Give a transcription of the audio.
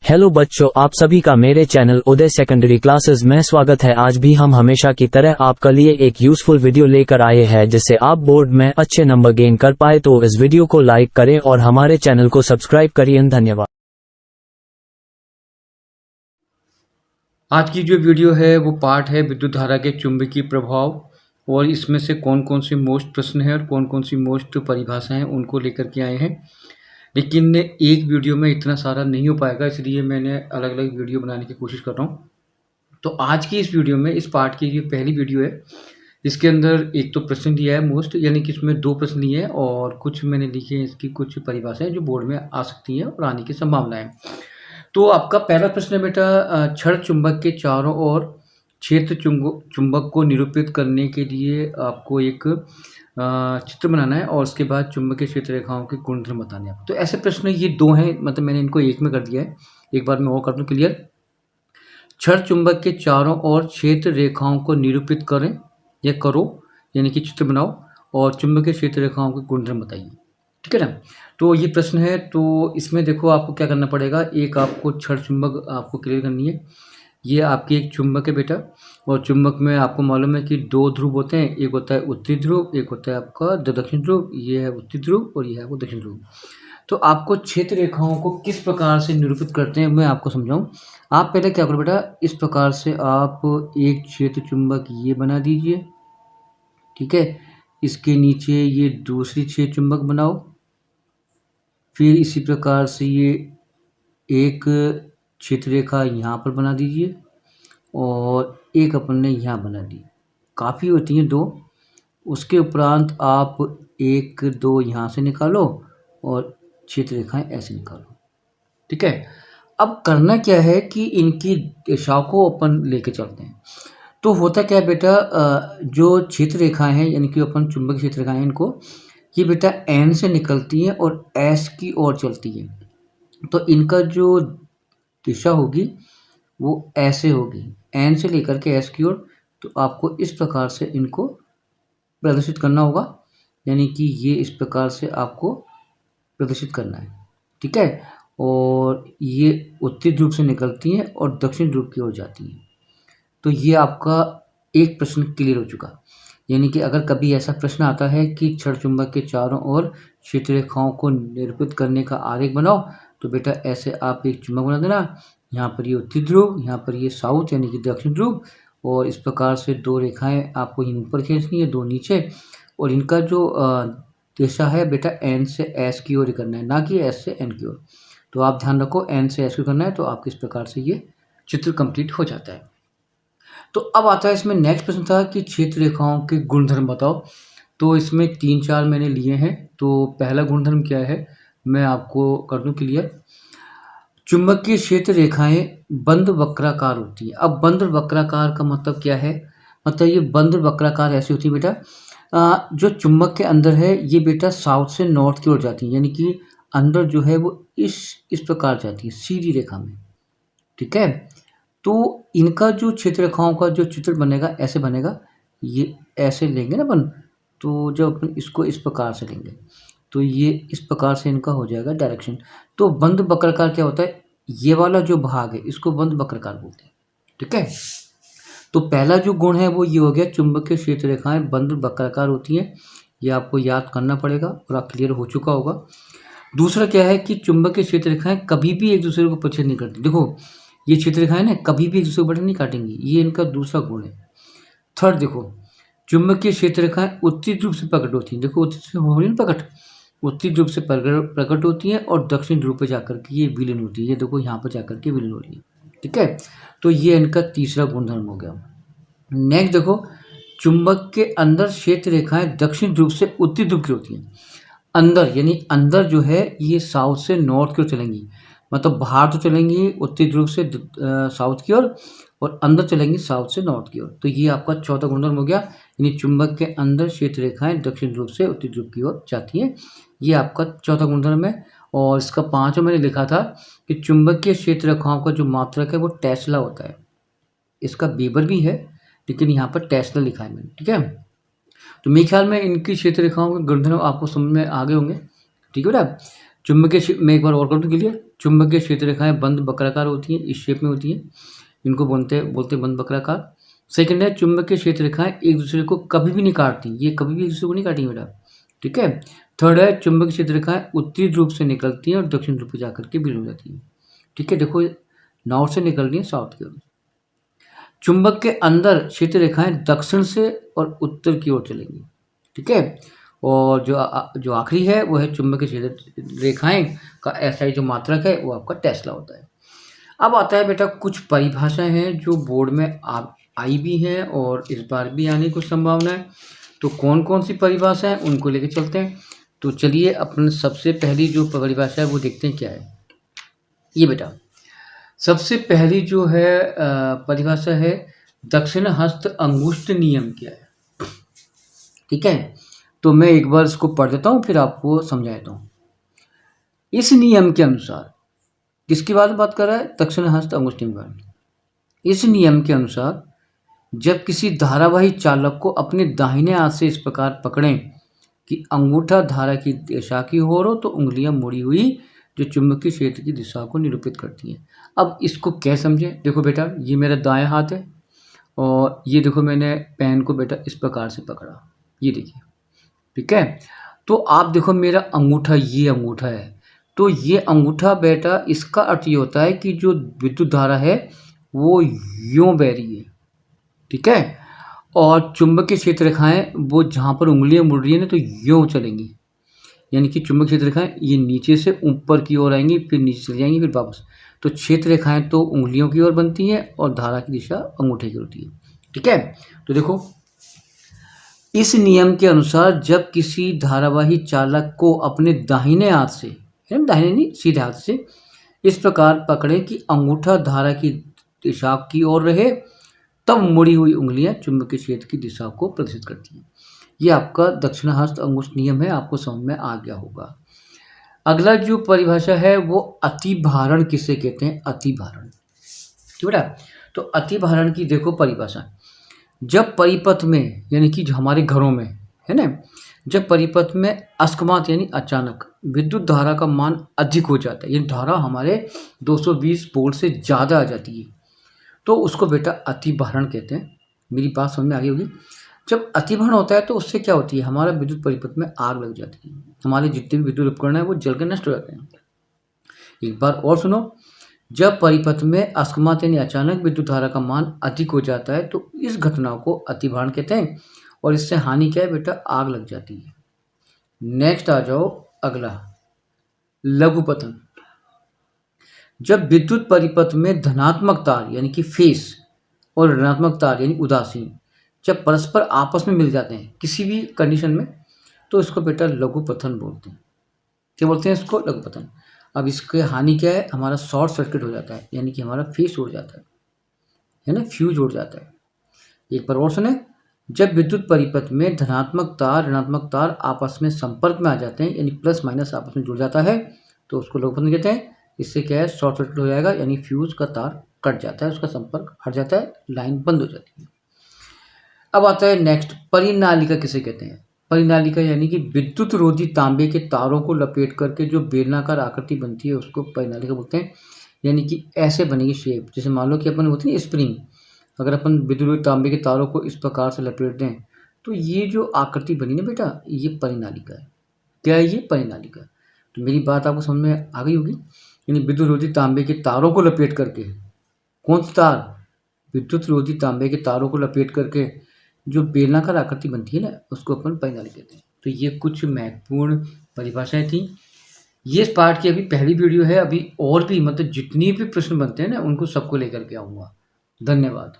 Hello बच्चों, आप सभी का मेरे चैनल उदय सेकेंडरी क्लासेस में स्वागत है। आज भी हम हमेशा की तरह आपके लिए एक यूजफुल वीडियो लेकर आए हैं जिससे आप बोर्ड में अच्छे नंबर गेन कर पाए। तो इस वीडियो को लाइक करें और हमारे चैनल को सब्सक्राइब करिए। धन्यवाद। आज की जो वीडियो है वो पार्ट है विद्युत धारा के चुंबकीय प्रभाव, और इसमें से कौन कौन से मोस्ट प्रश्न हैं और कौन कौन सी मोस्ट परिभाषाएं हैं उनको लेकर के आए हैं। लेकिन एक वीडियो में इतना सारा नहीं हो पाएगा, इसलिए मैंने अलग अलग वीडियो बनाने की कोशिश कर रहा हूँ। तो आज की इस वीडियो में, इस पार्ट की ये पहली वीडियो है। इसके अंदर एक तो प्रश्न दिया है मोस्ट, यानी कि इसमें 2 प्रश्न दिए हैं और कुछ मैंने लिखे हैं इसकी कुछ परिभाषाएं जो बोर्ड में आ सकती हैं और आने की संभावना है। तो आपका पहला प्रश्न है बेटा, क्षण चुंबक के चारों ओर क्षेत्र चुंबक को निरूपित करने के लिए आपको एक चित्र बनाना है और उसके बाद चुंबकीय क्षेत्र रेखाओं के गुणधर्म बताने हैं। तो ऐसे प्रश्न ये 2 हैं, मतलब मैंने इनको एक में कर दिया है। एक बार मैं और कर दूं क्लियर। क्षण चुंबक के चारों ओर क्षेत्र रेखाओं को निरूपित करें या करो, यानी कि चित्र बनाओ, और चुंबकीय क्षेत्र रेखाओं के गुणधर्म बताइए। ठीक है ना। तो ये प्रश्न है। तो इसमें देखो आपको क्या करना पड़ेगा। एक आपको क्षण चुंबक आपको क्लियर करनी है। ये आपकी एक चुंबक है बेटा, और चुंबक में आपको मालूम है कि 2 ध्रुव होते हैं। एक होता है उत्तरी ध्रुव, एक होता है आपका दक्षिण ध्रुव। ये है उत्तरी ध्रुव और ये है वो दक्षिण ध्रुव। तो आपको क्षेत्र रेखाओं को किस प्रकार से निरूपित करते हैं मैं आपको समझाऊं। आप पहले क्या करो बेटा, इस प्रकार से आप एक क्षेत्र चुंबक ये बना दीजिए। ठीक है। इसके नीचे ये दूसरी क्षेत्र चुंबक बनाओ। फिर इसी प्रकार से ये एक क्षेत्र रेखा यहाँ पर बना दीजिए और एक अपन ने यहाँ बना दी। काफ़ी होती हैं 2। उसके उपरांत आप 1 2 यहाँ से निकालो और क्षेत्र रेखाएं ऐसे निकालो। ठीक है। अब करना क्या है कि इनकी दिशाओं को अपन लेके चलते हैं। तो होता क्या है बेटा, जो क्षेत्र रेखाएं हैं, यानी कि अपन चुंबकीय क्षेत्र रेखाएं हैं, इनको ये बेटा एन से निकलती हैं और एस की ओर चलती हैं। तो इनका जो दिशा होगी वो ऐसे होगी, एन से लेकर के एस की ओर। तो आपको इस प्रकार से इनको प्रदर्शित करना होगा, यानी कि ये इस प्रकार से आपको प्रदर्शित करना है। ठीक है। और ये उत्तरी ध्रुव से निकलती हैं और दक्षिण ध्रुव की ओर जाती हैं। तो ये आपका एक प्रश्न क्लियर हो चुका। यानी कि अगर कभी ऐसा प्रश्न आता है कि क्षण चुंबक के चारों ओर क्षेत्र रेखाओं को निरूपित करने का आरेख बनाओ, तो बेटा ऐसे आप एक चुंबक बना देना। यहाँ पर ये उत्तरी ध्रुव, यहाँ पर ये साउथ यानी कि दक्षिण ध्रुव, और इस प्रकार से 2 रेखाएं आपको इन ऊपर खींचनी है, 2 नीचे, और इनका जो दिशा है बेटा एन से एस की ओर करना है, ना कि एस से एन की ओर। तो आप ध्यान रखो, एन से एस की करना है। तो आप इस प्रकार से ये चित्र कंप्लीट हो जाता है। तो अब आता है इसमें नेक्स्ट प्रश्न था कि क्षेत्र रेखाओं के गुणधर्म बताओ। तो इसमें 3-4 मैंने लिए हैं। तो पहला गुणधर्म क्या है मैं आपको कर दूं क्लियर। चुंबकीय क्षेत्र रेखाएं बंद वक्राकार होती है। अब बंद वक्राकार का मतलब क्या है, मतलब ये बंद वक्राकार ऐसी होती है बेटा, जो चुंबक के अंदर है ये बेटा साउथ से नॉर्थ की ओर जाती है, यानी कि अंदर जो है वो इस प्रकार जाती है सीधी रेखा में। ठीक है। तो इनका जो क्षेत्र रेखाओं का जो चित्र बनेगा ऐसे बनेगा। ये ऐसे लेंगे ना अपन, तो जब अपन इसको इस प्रकार से लेंगे तो ये इस प्रकार से इनका हो जाएगा डायरेक्शन। तो बंद वक्राकार क्या होता है, ये वाला जो भाग है इसको बंद वक्राकार बोलते हैं। ठीक है। तो पहला जो गुण है वो ये हो गया, चुंबकीय क्षेत्र रेखाएं बंद वक्राकार होती हैं। ये आपको याद करना पड़ेगा और आप क्लियर हो चुका होगा। दूसरा क्या है कि चुंबकीय क्षेत्र रेखाएं कभी भी एक दूसरे को प्रतिच्छेद नहीं करती। देखो ये क्षेत्र रेखाएं ना कभी भी एक दूसरे को बटन नहीं काटेंगी, ये इनका दूसरा गुण है। थर्ड देखो, चुंबकीय क्षेत्र रेखाएं उत्तरी ध्रुव से प्रकट होती हैं। देखो उत्तरी से हो रही है प्रकट, उत्तरी ध्रुव से प्रकट होती हैं और दक्षिण ध्रुव पर जाकर के ये विलीन होती है। ये देखो यहाँ पर जाकर के विलीन हो रही है। ठीक है। तो ये इनका तीसरा गुणधर्म हो गया। नेक्स्ट देखो, चुंबक के अंदर क्षेत्र रेखाएं दक्षिण ध्रुव से उत्तरी ध्रुव की होती हैं। अंदर यानी अंदर जो है ये साउथ से नॉर्थ की ओर चलेंगी, मतलब बाहर तो चलेंगी उत्तरी ध्रुव से साउथ की ओर, और अंदर चलेंगी साउथ से नॉर्थ की ओर। तो ये आपका चौथा गुणधर्म हो गया, यानी चुंबक के अंदर क्षेत्र रेखाएं दक्षिण ध्रुव से उत्तरी ध्रुव की ओर जाती हैं। ये आपका चौथा गुणधर्म है। और इसका 5वां मैंने लिखा था कि चुंबकीय क्षेत्र रेखाओं का जो मात्रक है वो टेस्ला होता है। इसका वीबर भी है लेकिन यहाँ पर टेस्ला लिखा है मैंने। ठीक है। तो मेरे ख्याल में इनकी क्षेत्र रेखाओं के गुणधर्म आपको समझ में आ गए होंगे। ठीक है बेटा। चुंबकीय मैं एक बार और कर दूं क्लियर। चुंबकीय क्षेत्र रेखाएं बंद वक्राकार होती हैं, इस शेप में होती हैं, इनको बोलते हैं बंद वक्राकार। सेकंड है चुंबकीय क्षेत्र रेखाएं एक दूसरे को कभी भी नहीं काटती, ये कभी भी एक दूसरे को नहीं काटेंगी बेटा, ठीक है। थर्ड है चुंबकीय क्षेत्र रेखाएं उत्तरी ध्रुव से निकलती हैं और दक्षिण ध्रुव पर जाकर के विलीन हो जाती हैं, ठीक है। देखो नॉर्थ से निकल रही है साउथ की ओर। चुंबक के अंदर क्षेत्र रेखाएं दक्षिण से और उत्तर की ओर चलेंगी, ठीक है। और जो आखिरी है वो है चुंबकीय क्षेत्र रेखाएं का एसआई जो मात्रक है वो आपका टेस्ला होता है। अब आता है बेटा कुछ परिभाषाएं हैं जो बोर्ड में आई भी हैं और इस बार भी आने की कुछ संभावना है। तो कौन कौन सी परिभाषा है उनको लेके चलते हैं। तो चलिए अपन सबसे पहली जो परिभाषा है वो देखते हैं क्या है। ये बेटा सबसे पहली जो है परिभाषा है दक्षिण हस्त अंगुष्ठ नियम क्या है, ठीक है। तो मैं एक बार इसको पढ़ देता हूँ फिर आपको समझा देता हूँ। इस नियम के अनुसार किसकी बात कर रहा है, दक्षिण हस्त अंगुष्ठ नियम। इस नियम के अनुसार जब किसी धारावाही चालक को अपने दाहिने हाथ से इस प्रकार पकड़ें कि अंगूठा धारा की दिशा की ओर हो तो उंगलियां मुड़ी हुई जो चुंबकीय क्षेत्र की दिशा को निरूपित करती हैं। अब इसको क्या समझें, देखो बेटा ये मेरा दायां हाथ है और ये देखो मैंने पेन को बेटा इस प्रकार से पकड़ा, ये देखिए, ठीक है। तो आप देखो मेरा अंगूठा, ये अंगूठा है, तो ये अंगूठा बेटा इसका अर्थ ये होता है कि जो विद्युत धारा है वो यूं बह रही है, ठीक है। और चुंबकीय क्षेत्र रेखाएं वो जहाँ पर उंगलियां मुड़ रही है ना तो यूं चलेंगी, यानी कि चुंबकीय क्षेत्र रेखाएं ये नीचे से ऊपर की ओर आएंगी फिर नीचे चली जाएंगी फिर वापस। तो क्षेत्र रेखाएं तो उंगलियों की ओर बनती हैं और धारा की दिशा अंगूठे की होती है, ठीक है। तो देखो इस नियम के अनुसार जब किसी धारावाही चालक को अपने दाहिने हाथ से, दाहिने नहीं सीधे हाथ से इस प्रकार पकड़े कि अंगूठा धारा की दिशा की ओर रहे तब मुड़ी हुई उंगलियां चुंबकीय क्षेत्र की दिशा को प्रदर्शित करती हैं। ये आपका दक्षिण हस्त अंगुष्ठ नियम है, आपको समझ में आ गया होगा। अगला जो परिभाषा है वो अतिभारण किसे कहते हैं, अतिभारण, ठीक बेटा। तो अतिभारण की देखो परिभाषा, जब परिपथ में यानी कि हमारे घरों में है ना, जब परिपथ में अकस्मात यानी अचानक विद्युत धारा का मान अधिक हो जाता है, यानी धारा हमारे 220 वोल्ट से ज़्यादा आ जाती है तो उसको बेटा अतिभारण कहते हैं। मेरी बात समझ में आ गई होगी। जब अतिभारण होता है तो उससे क्या होती है, हमारा विद्युत परिपथ में आग लग जाती है, हमारे जितने भी विद्युत उपकरण हैं वो जलकर नष्ट हो जाते हैं। एक बार और सुनो, जब परिपथ में अकस्मात यानी अचानक विद्युत धारा का मान अधिक हो जाता है तो इस घटना को अतिभारण कहते हैं और इससे हानि क्या है बेटा, आग लग जाती है। नेक्स्ट आ जाओ अगला, लघुपतन। जब विद्युत परिपथ में धनात्मक तार यानी कि फेस और ऋणात्मक तार यानी उदासीन जब परस्पर आपस में मिल जाते हैं किसी भी कंडीशन में तो इसको बेटा लघुपतन बोलते हैं। क्या बोलते हैं इसको, लघुपतन। अब इसके हानि क्या है, हमारा शॉर्ट सर्किट हो जाता है यानी कि हमारा फेस उड़ जाता है ना, फ्यूज उड़ जाता है। एक बार और सुने, जब विद्युत परिपथ में धनात्मक तार ऋणात्मक तार आपस में संपर्क में आ जाते हैं यानी प्लस माइनस आपस में जुड़ जाता है तो उसको लघुपतन कहते हैं। इससे क्या है, शॉर्ट सर्किट हो जाएगा यानी फ्यूज का तार कट जाता है, उसका संपर्क हट जाता है, लाइन बंद हो जाती है। अब आता है नेक्स्ट, परिनालिका किसे कहते हैं। परिनालिका यानी कि विद्युत रोधी तांबे के तारों को लपेट करके जो बेलनाकार आकृति बनती है उसको परिनालिका बोलते हैं। यानी कि ऐसे बनेगी शेप, जैसे मान लो कि अपन होती है स्प्रिंग, अगर अपन विद्युत रोधी तांबे के तारों को इस प्रकार से लपेट दें तो ये जो आकृति बनी ना बेटा ये परिनालिका है। क्या है ये, परिनालिका। तो मेरी बात आपको समझ में आ गई होगी। यानी विद्युत रोधी तांबे के तारों को लपेट करके, कौन सी तार, विद्युत रोधी तांबे के तारों को लपेट करके जो बेलनाकार आकृति बनती है ना उसको अपन परिनालिका कहते हैं। तो ये कुछ महत्वपूर्ण परिभाषाएं थी। ये इस पार्ट की अभी पहली वीडियो है, अभी और भी मतलब जितनी भी प्रश्न बनते हैं ना उनको सबको लेकर के आऊँगा। धन्यवाद।